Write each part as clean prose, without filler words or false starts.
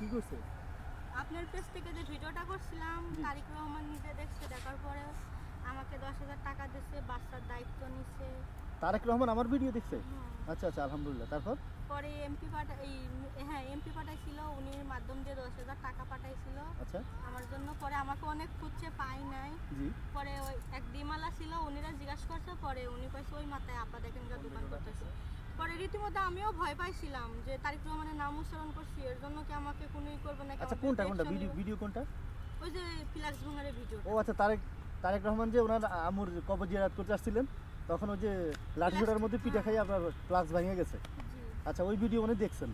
কি করছে? আপনার পেজ থেকে যে ভিডিওটা করছিলাম তারিক রহমান নিজে দেখছে, দেখার পরে আমাকে 10,000 টাকা দিচ্ছে, বাচ্চার দায়িত্ব নিছে। তারেক রহমান আমার ভিডিও দেখছে? আচ্ছা আচ্ছা, আলহামদুলিল্লাহ। তারপর পরে এমপি পাঠাইছিল, উনির মাধ্যম দিয়ে 10,000 টাকা পাঠাইছিল আচ্ছা আমার জন্য। পরে আমাকে অনেক খুঁজছে, পাই নাই। জি পরে ওই এক ডিমালা ছিল, উনিরা জিজ্ঞাসা করছে, পরে উনি কইছে ওই মাথায় আপা দেখেন যা দোকান করতেছে। পরে রীতিমতো আমিও ভয় পাইছিলাম যে তারিক রহমানের নাম উচ্চারণ করছি, এর জন্য কি আমাকে কোনোই করবে নাকি। আচ্ছা, কোনটা কোনটা ভিডিও কোনটা? ওই যে ফ্ল্যাক্স ভাঙারের ভিডিও। ও আচ্ছা, তারেক রহমান যে ওনার আমুর কবর জিয়ারত করতে আসছিলেন, তখন ওই যে লাঠি ছোটার মধ্যে পিঠা খাইয়ে আপনার ফ্লাক্স ভেঙে গেছে। আচ্ছা, ওই ভিডিও উনি দেখছেন,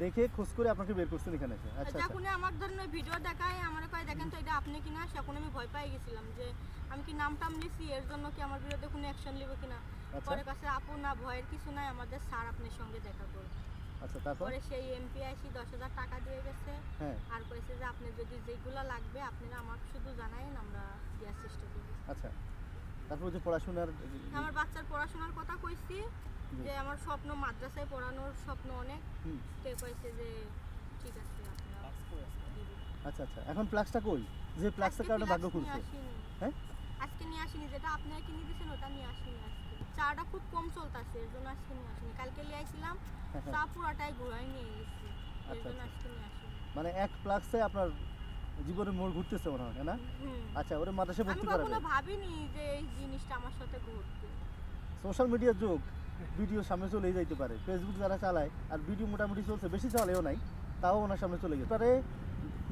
দেখে খোঁজ করে আপনাকে বের করছেন এখানে এসে। আচ্ছা আচ্ছা, যখন আমার ধরনের ভিডিও দেখায়, আমার কয় দেখেন তো এটা আপনি কিনা, তখন আমি ভয় পেয়ে গেছিলাম যে আমি কি নাম টাম লিখছি, এর জন্য কি আমার বিরুদ্ধে কোনো অ্যাকশন নেবে কিনা। পরে কাছে আপু না, ভয়ের কিছু নাই, আমাদের স্যার আপনার সঙ্গে দেখা করবে। আচ্ছা তারপর পরে সেই এমপি আইসি 10,000 টাকা দিয়ে গেছে। হ্যাঁ আর কইছে যে আপনি যদি যেগুলো লাগবে আপনারা আমাকে শুধু জানাইন, আমরা দেওয়ার চেষ্টা করব। আচ্ছা, তারপর যে পড়াশোনার আমার বাচ্চার পড়াশোনার কথা কইছি, যে আমার স্বপ্ন মাদ্রাসায় পড়ানোর স্বপ্ন অনেক। কে কইছে যে ঠিক আছে আপনারা। আচ্ছা আচ্ছা, এখন প্লাক্সটা কই? যে প্লাক্সের কারণে ভাগ্য খুলছে। হ্যাঁ, আজকে নিয়ে আসিনি, যেটা আপনারা কিনে দিয়েছেন ওটা নিয়ে আসিনি আজকে। চাটা খুব কম চলতেছে, এর জন্য আজকে নিয়ে আসিনি। কালকে নিয়ে আইছিলাম, চা পুরাটাই ঘোরাই নিয়ে গেছি, এর জন্য আজকে নিয়ে আসিনি। মানে এক প্লাক্সে আপনার জীবনের মোড় ঘুরতেছে মনে হয়, না? আচ্ছা, ওরে মাদ্রাসায় ভর্তি করাবে। আমি কখনো ভাবিনি যে এই জিনিসটা আমার সাথে ঘটবে। সোশ্যাল মিডিয়ার যুগ, ভিডিও সামনে চলেই যাইতে পারে। ফেসবুক যারা চালায়, আর ভিডিও মোটামুটি চলছে, বেশি চালেও নাই, তাও ওনার সামনে চলে গেছে। পরে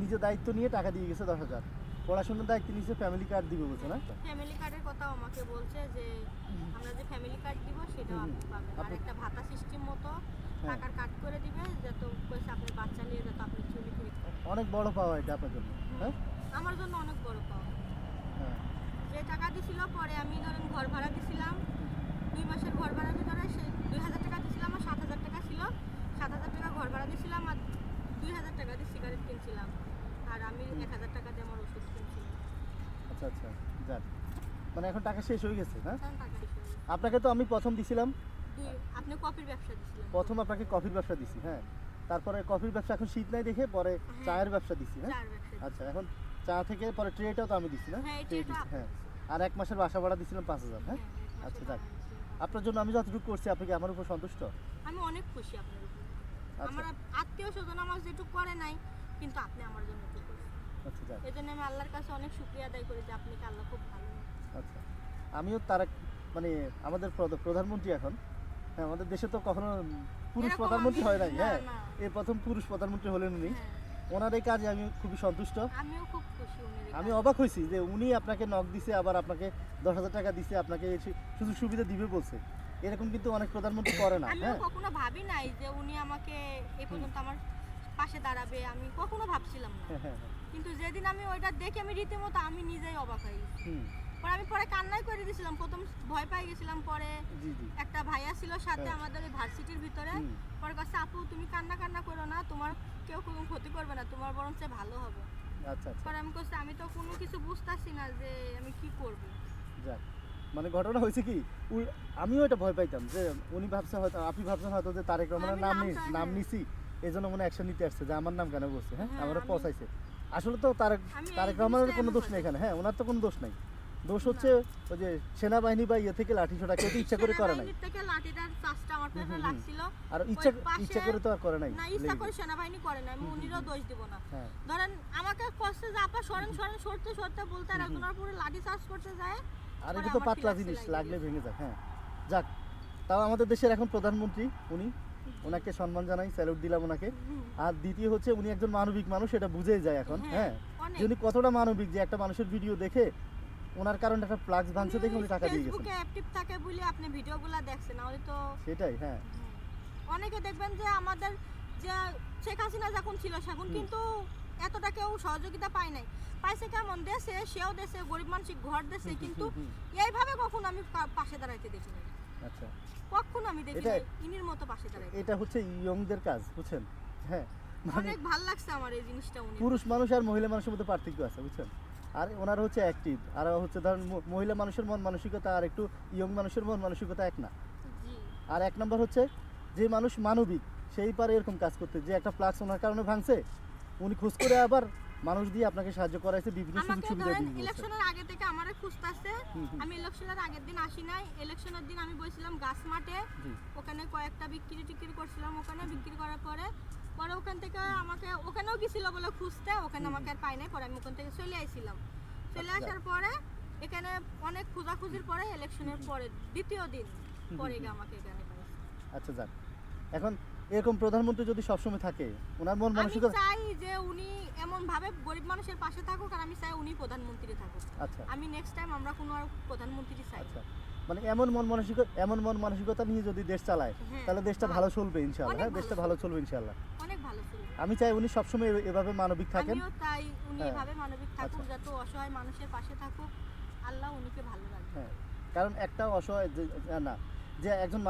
নিজের দায়িত্ব নিয়ে টাকা দিয়ে গেছে 10,000, পড়াশোনার দায়িত্ব নিয়েছে, ফ্যামিলি কার্ড দিবে বলছে, না? ফ্যামিলি কার্ডের কথাও আমাকে বলছে যে আমরা যে ফ্যামিলি কার্ড দিব সেটাও আপনি পাবেন, আর একটা ভাতা সিস্টেম মতো টাকার কাট করে দিবে, যত কইছে আপনি বাচ্চা নিয়ে যত আপনি চুরি করে। অনেক বড় পাওয়া এটা আপনার জন্য। হ্যাঁ, আমার জন্য অনেক বড় পাওয়া। হ্যাঁ যে টাকা দিছিল, পরে আমি ধরেন ঘর ভাড়া দিছিলাম, 2 মাসের ঘর ভাড়ার ভিতরে সেই 2,000 টাকা দিছিলাম, আর 7,000 টাকা ছিল। 7,000 টাকা ঘর ভাড়া দিছিলাম, আর 2,000 টাকা দিয়ে সিগারেট কিনছিলাম, আর আমি 1,000 টাকা দিয়ে আমার ওষুধ কিনছিলাম। আচ্ছা আচ্ছা, যাক, মানে এখন টাকা শেষ হয়ে গেছে, না? তখন টাকা শেষ হয়ে গেছে। আপনাকে তো আমি প্রথম দিছিলাম, আপনি কফির ব্যবসা দিছিলেন। প্রথম আপনাকে কফির ব্যবসা দিছি, হ্যাঁ। তারপরে কফির ব্যবসা, এখন শীত নাই দেখে পরে চায়ের ব্যবসা দিছি, হ্যাঁ। চার ব্যবসা। আচ্ছা, এখন চা থেকে পরে ট্রেটাও তো আমি দিছি, না? হ্যাঁ, ট্রে দিছি, হ্যাঁ। আর 1 মাসের বাসা ভাড়া দিছিলাম 5,000, হ্যাঁ। আচ্ছা, যাক, আপনার জন্য আমি যতটুকু করছি, আপনি কি আমার উপর সন্তুষ্ট? আমি অনেক খুশি আপনার উপর। আচ্ছা। আমার আত্মীয় স্বজন আমার যেটুকু করে নাই, কিন্তু আপনি আমার জন্য কি করছেন। আচ্ছা, যাক, এই জন্য আমি আল্লাহর কাছে অনেক শুকরিয়া আদায় করি যে আপনাকে আল্লাহ খুব ভালো। আচ্ছা। আমিও মানে আমাদের প্রধানমন্ত্রী এখন, হ্যাঁ, আমাদের দেশে তো কখনো পুরুষ এরকম প্রধানমন্ত্রী হয় নাই, না, হ্যাঁ। না। এই প্রথম পুরুষ প্রধানমন্ত্রী হলেন উনি। হ্যাঁ, ওনার এই কাজে আমি খুবই সন্তুষ্ট। আমিও খুব খুশি উনি। আমি অবাক হয়েছি যে উনি আপনাকে নক দিছে, আবার আপনাকে 10,000 টাকা দিছে, আপনাকে সুযোগ সুবিধা দিবে বলছে। এরকম কিন্তু অনেক প্রধানমন্ত্রী করে না, আমিও হ্যাঁ। কখনো ভাবি নাই যে উনি আমাকে এই পর্যন্ত আমার পাশে দাঁড়াবে, আমি কখনো ভাবছিলাম না। হ্যাঁ, হ্যাঁ, কিন্তু যেদিন আমি ওইটা দেখে আমি রীতিমতো আমি নিজেই অবাক হয়ে গেছি। হুম, পরে আমি কান্নাই করে দিয়েছিলাম, প্রথম ভয় পেয়ে গেছিলাম। পরে জি জি, একটা ভাইয়া ছিল সাথে হ্যাঁ। আমাদের ওই ভার্সিটির ভিতরে। পরে কাছে আপু তুমি কান্না করো না, তোমার কেউ কোনো ক্ষতি করবে না, তোমার বরঞ্চ ভালো হবে। আচ্ছা আচ্ছা, পরে আমি কইছি আমি তো কোনো কিছু বুঝতাছি না যে আমি কি করব। যাক, মানে ঘটনা হয়েছে কি, আমিও এটা ভয় পাইতাম যে উনি ভাবছে হয়তো, আপনি ভাবছেন হয়তো যে তারেক রহমানের নাম নিছি, এই জন্য মনে অ্যাকশন নিতে আসছে যে আমার নাম কেন বলছে, হ্যাঁ, আমারও পচাইছে। আসলে তো তারেক রহমানের কোনো দোষ নেই এখানে, হ্যাঁ, ওনার তো কোনো দোষ নাই। দোষ হচ্ছে ওই যে সেনাবাহিনী বা ইয়ে থেকে লাঠি ছোটা, কেউ ইচ্ছা করে করে নাই। সেনাবাহিনী থেকে লাঠিটার চাষটা আমার পেছনে লাগছিল। আর ইচ্ছা করে তো আর করে নাই। না, ইচ্ছা করে সেনাবাহিনী করে না, আমি উনিরও দোষ দিব না। ধরেন আমাকে কষ্টে যে আপা সরেন সরতে বলতে, আর একজনের পুরো লাঠি চাষ করতে যায়। আর এটা তো পাতলা জিনিস, লাগলে ভেঙে যায়, হ্যাঁ। যাক, তাও আমাদের দেশের এখন প্রধানমন্ত্রী উনি, ওনাকে সম্মান জানাই, স্যালুট দিলাম ওনাকে। আর দ্বিতীয় হচ্ছে উনি একজন মানবিক মানুষ, এটা বুঝেই যায় এখন, হ্যাঁ, যে উনি কতটা মানবিক, যে একটা মানুষের ভিডিও দেখে ওনার কারণে একটা ফ্লাক্স ভাঙছে দেখে উনি টাকা দিয়ে গেছেন। ফেসবুকে অ্যাক্টিভ থাকে বলে আপনি ভিডিওগুলো দেখছেন, নাহলে তো সেটাই, হ্যাঁ। অনেকে দেখবেন যে আমাদের যে শেখ হাসিনা যখন ছিল তখন কিন্তু এতটা কেউ সহযোগিতা পায় নাই। পাইছে কেমন দেশে, সেও দেশে গরিব মানুষ ঘর দেশে, কিন্তু এইভাবে কখনো আমি পাশে দাঁড়াইতে দেখি নাই। আচ্ছা, কখনো আমি দেখি নাই ইনির মতো পাশে দাঁড়াইতে। এটা হচ্ছে ইয়ংদের কাজ, বুঝছেন, হ্যাঁ। অনেক ভালো লাগছে আমার এই জিনিসটা। উনি পুরুষ মানুষ আর মহিলা মানুষের মধ্যে পার্থক্য আছে, বুঝছেন। আর ওনার হচ্ছে অ্যাক্টিভ, আর হচ্ছে ধরেন মহিলা মানুষের মন মানসিকতা আর একটু ইয়ং মানুষের মন মানসিকতা এক না। আর এক নম্বর হচ্ছে যে মানুষ মানবিক, সেই পারে এরকম কাজ করতে, যে একটা ফ্লাক্স ওনার কারণে ভাঙছে, উনি খোঁজ করে আবার মানুষ দিয়ে আপনাকে সাহায্য করাইছে, বিভিন্ন সুযোগ আমাকে সুবিধা ধরেন দিয়ে দিয়েছে। ইলেকশনের আগে থেকে আমারে খুঁজতাছে। হুম, হুম। আমি ইলেকশনের আগের দিন আসি নাই, ইলেকশনের দিন আমি বসছিলাম গাছ মাঠে, জি ওখানে কয়েকটা বিক্রি টিক্রি করছিলাম, ওখানে বিক্রি করার পরে পরে ওখান থেকে আমাকে ওখানেও গেছিল বলে খুঁজতে, ওখানে আমাকে আর পাই নাই, পরে আমি ওখান থেকে চলে আইছিলাম। চলে আচ্ছা। আসার পরে এখানে অনেক খোঁজাখুঁজির পরে ইলেকশনের পরে দ্বিতীয় দিন পরে গিয়ে আমাকে এখানে পাইছে। আচ্ছা যাক, এখন এরকম প্রধানমন্ত্রী যদি সবসময় থাকে, ওনার মন আমি মানসিকতা। চাই যে উনি এমন ভাবে গরিব মানুষের পাশে থাকুক, আর আমি চাই উনি প্রধানমন্ত্রী থাকুক। আচ্ছা আমি নেক্সট টাইম আমরা কোনো আর প্রধানমন্ত্রী চাই। আচ্ছা, মানে এমন মন মানসিকতা নিয়ে যদি দেশ চালায়, হ্যাঁ, তাহলে দেশটা ভালো চলবে ইনশাআল্লাহ। অনেক হ্যাঁ, দেশটা ভালো ভালো চলবে ইনশাআল্লাহ। অনেক ভালো ছিল। আমি চাই উনি সবসময় এভাবে মানবিক থাকেন। আমিও তাই উনি হ্যাঁ। এভাবে মানবিক থাকুক, আচ্ছা। যাতে অসহায় মানুষের পাশে থাকুক, আল্লাহ উনিকে ভালো রাখবে। হ্যাঁ, কারণ একটা অসহায় না, যে একজন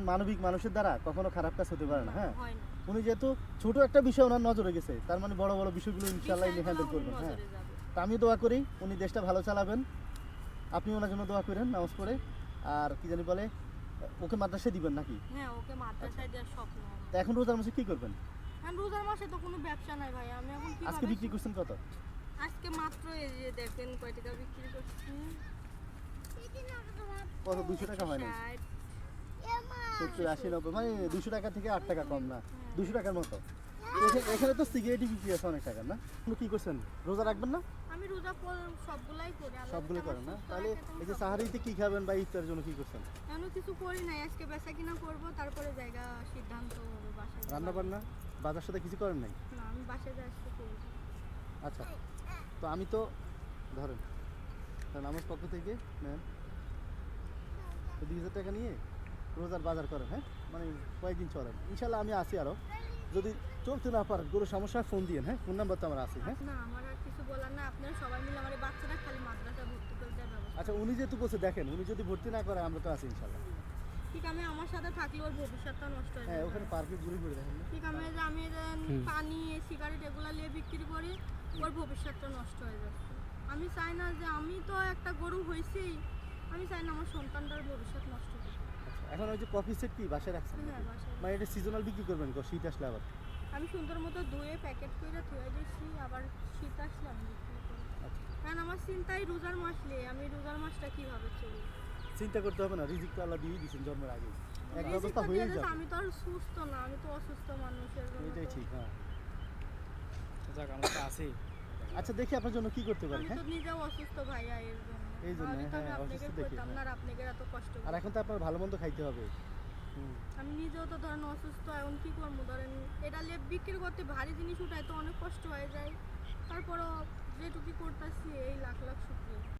মানবিক মানুষের দ্বারা কখনো খারাপ কাজ হতে পারে না। হ্যাঁ, হয় না। উনি যেহেতু ছোট একটা বিষয় ওনার নজরে গেছে, তার মানে বড় বড় বিষয়গুলো ইনশাআল্লাহ উনি হ্যান্ডেল বিষয়গুলো করবেন। হ্যাঁ, নজরে যাবে। তা আমি দোয়া করি উনি দেশটা ভালো চালাবেন। আপনি ওনার জন্য দোয়া করেন নামাজ পড়ে। আর কি জানি বলে, ওকে মাদ্রাসায় দিবেন নাকি? হ্যাঁ, ওকে মাদ্রাসায় দেওয়ার স্বপ্ন আমার। তা এখন রোজার মাসে কি করবেন? কারণ রোজার মাসে তো কোনো ব্যবসা নাই ভাই, আমি এখন আজকে কিভাবে বিক্রি করছেন কত? আজকে মাত্র এই যে দেখেন কয় টাকা বিক্রি করছি। কত? 200 টাকা হয় না? 60। 70, 80, 90, মানে 200 টাকা থেকে 8 টাকা কম না, হ্যাঁ। 200 টাকার মতো। এখানে তো সিগারেটই বিক্রি আছে অনেক টাকার না? আপনি কি করছেন, রোজা রাখবেন না? আমি রোজা সবগুলাই করি, আল্লাহ সবগুলো যদি করেন না? আমার সুস্থ তাহলে রাখে তো আমি এই যে সব- সাহারিতে কি খাবেন বা ইফতারের জন্য কি করছেন? এখনো কিছু করি নাই, আজকে বেচা কিনা করবো, তারপরে জায়গা সিদ্ধান্ত হবে বাসায় গিয়ে। রান্না বান্না বাজার সাথে কিছু করেন নাই? না, আমি বাসায় যা আসতে করবো। আচ্ছা, তো আমি তো ধরেন কারণ আমার পক্ষ থেকে নেন তো 2000 টাকা নিয়ে রোজার বাজার করেন। হ্যাঁ, মানে কয়েকদিন চলেন ইনশাল্লাহ। আমি আসি আরও, যদি চলতে না পারেন কোনো সমস্যা ফোন দিয়েন। হ্যাঁ, ফোন নাম্বার তো আমার আছে। হ্যাঁ, না, আমার আর কিছু বলার না, আপনারা সবাই মিলে আমার এই বাচ্চাটা খালি মাদ্রাসায় ভর্তি করে দেওয়ার ব্যবস্থা। আচ্ছা, উনি যেহেতু বলছে দেখেন, উনি যদি ভর্তি না করে আমরা তো আছি ইনশাল্লাহ। ঠিক, আমি আমার সাথে থাকলে ওর ভবিষ্যৎটা নষ্ট হয়ে হ্যাঁ, যাবে। ওখানে পার্কে ঘুরে ঘুরে দেখেন না? ঠিক, আমি যে পানি সিগারেট এগুলো নিয়ে বিক্রি করি, ওর ভবিষ্যৎটা নষ্ট হয়ে যাচ্ছে। আমি চাই না যে, আমি তো একটা গরু হয়েছি, আমি চাই না আমার সন্তানটার ভবিষ্যৎ নষ্ট হোক। আচ্ছা, এখন ওই যে কফি সেট কি বাসায় রাখছেন হ্যাঁ, নাকি? বাসায়। মানে এটা সিজনাল বিক্রি করবেন শীত আসলে আবার? আমি সুন্দর মতো ধুয়ে প্যাকেট করে ধুয়ে দিচ্ছি, আবার শীত আসলে আমি বিক্রি করি। আচ্ছা, কারণ আমার চিন্তাই রোজার মাস নিয়ে, আমি রোজার মাসটা কিভাবে চলি। চিন্তা করতে হবে না, রিজিক তো আল্লাহ দিয়েই দিয়েছেন জন্মের আগে, এক রিজিক ব্যবস্থা তো হয়েই দিয়ে দিয়েছে, যাবে। আমি তো আর সুস্থ না, আমি তো অসুস্থ মানুষের জন্য এটাই তো- ঠিক। হ্যাঁ, যাক আমরা তো আছি। আচ্ছা দেখি আপনার জন্য কি করতে পারি। আমি হ্যাঁ, তো নিজেও অসুস্থ ভাইয়া, এর জন্য এই জন্য, নাহলে তো আমি হ্যাঁ, আপনাকে অসুস্থ দেখে, কইতাম না, হ্যাঁ। আর আপনাকে এত কষ্ট আর করতাম। এখন তো আপনার ভালো মন্দ খাইতে হবে। আমি নিজেও তো ধরেন অসুস্থ, এখন কি করবো, ধরেন এটা লেপ বিক্রি করতে ভারী জিনিস উঠায় তো অনেক কষ্ট হয়ে যায়, তারপরও যেটুকু করতেছি এই লাখ লাখ শুক্রিয়া।